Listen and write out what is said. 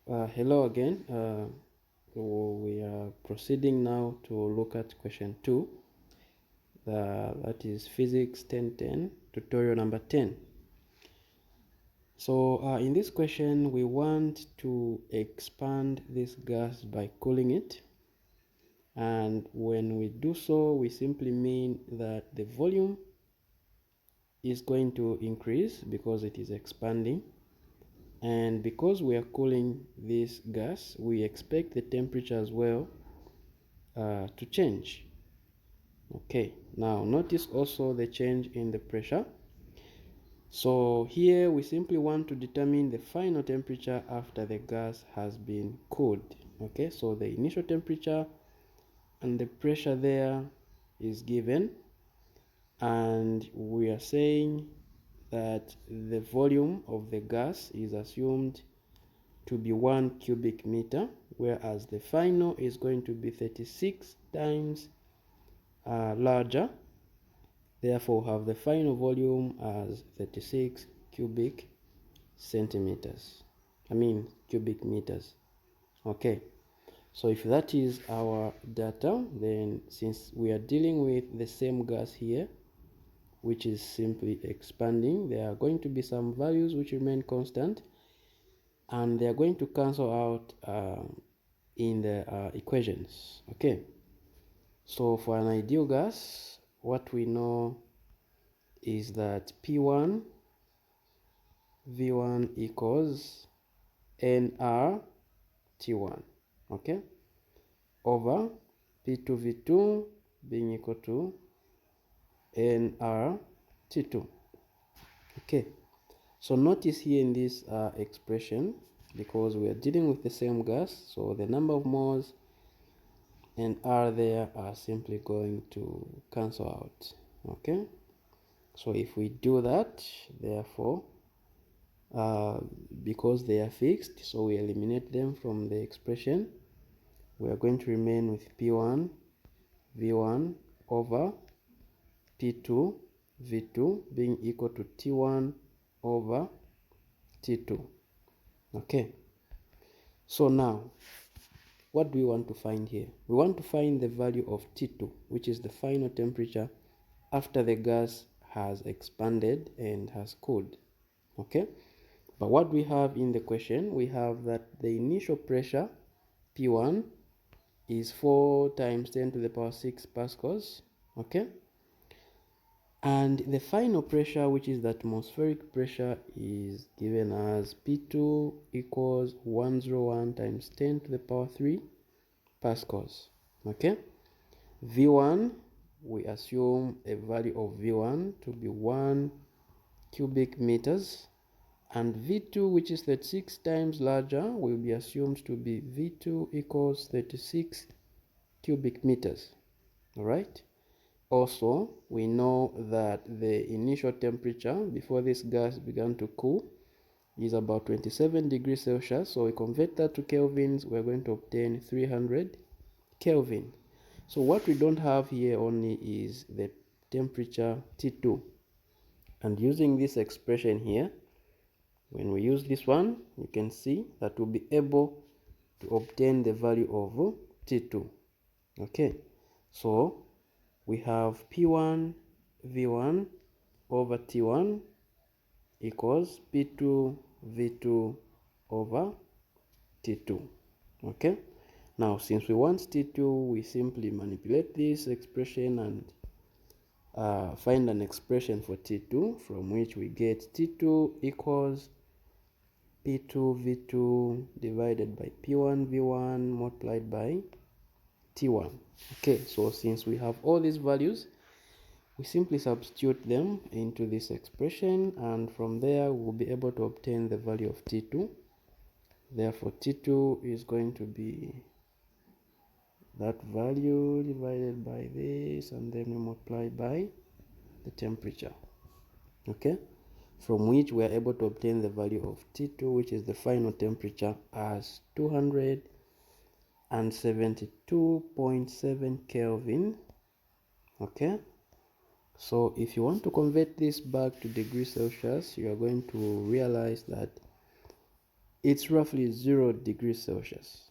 Hello again. We are proceeding now to look at question 2. That is Physics 1010, tutorial number 10. So in this question, we want to expand this gas by cooling it. And when we do so, we simply mean that the volume is going to increase because it is expanding. And because we are cooling this gas, we expect the temperature as well to change. Okay, now notice also the change in the pressure. So here we simply want to determine the final temperature after the gas has been cooled. Okay, so the initial temperature and the pressure there is given, and we are saying that the volume of the gas is assumed to be 1 cubic meter, whereas the final is going to be 36 times larger. Therefore, we have the final volume as 36 cubic centimeters. Cubic meters. Okay. So if that is our data, then since we are dealing with the same gas here, which is simply expanding, there are going to be some values which remain constant, and they are going to cancel out in the equations. Okay. So for an ideal gas, what we know is that P1 V1 equals NR T1, okay, over P2 V2 being equal to NR T2. Okay, so notice here in this expression, because we are dealing with the same gas, so the number of moles and R there are simply going to cancel out. Okay, so if we do that, therefore because they are fixed, so we eliminate them from the expression. We are going to remain with P1 V1 over P2 V2 being equal to T1 over T2. Okay, so now what do we want to find here? We want to find the value of T2, which is the final temperature after the gas has expanded and has cooled. Okay, but what we have in the question, we have that the initial pressure P1 is 4 times 10 to the power 6 pascals. Okay, and the final pressure, which is the atmospheric pressure, is given as P2 equals 101 times 10 to the power 3 pascals. Okay, V1, we assume a value of V1 to be 1 cubic meters, and V2, which is 36 times larger, will be assumed to be V2 equals 36 cubic meters. All right. Also, we know that the initial temperature before this gas began to cool is about 27 degrees Celsius. So we convert that to kelvins, we're going to obtain 300 Kelvin. So what we don't have here only is the temperature T2. And using this expression here, when we use this one, you can see that we'll be able to obtain the value of T2. Okay, so we have P1 V1 over T1 equals P2 V2 over T2. Okay, now since we want T2, we simply manipulate this expression and find an expression for T2, from which we get T2 equals P2 V2 divided by P1 V1 multiplied by T1. Okay, so since we have all these values, we simply substitute them into this expression, and from there we'll be able to obtain the value of T2. Therefore, T2 is going to be that value divided by this, and then we multiply by the temperature. Okay, from which we are able to obtain the value of T2, which is the final temperature, as 272.7 Kelvin. Okay, so if you want to convert this back to degrees Celsius, you are going to realize that it's roughly 0 degrees Celsius.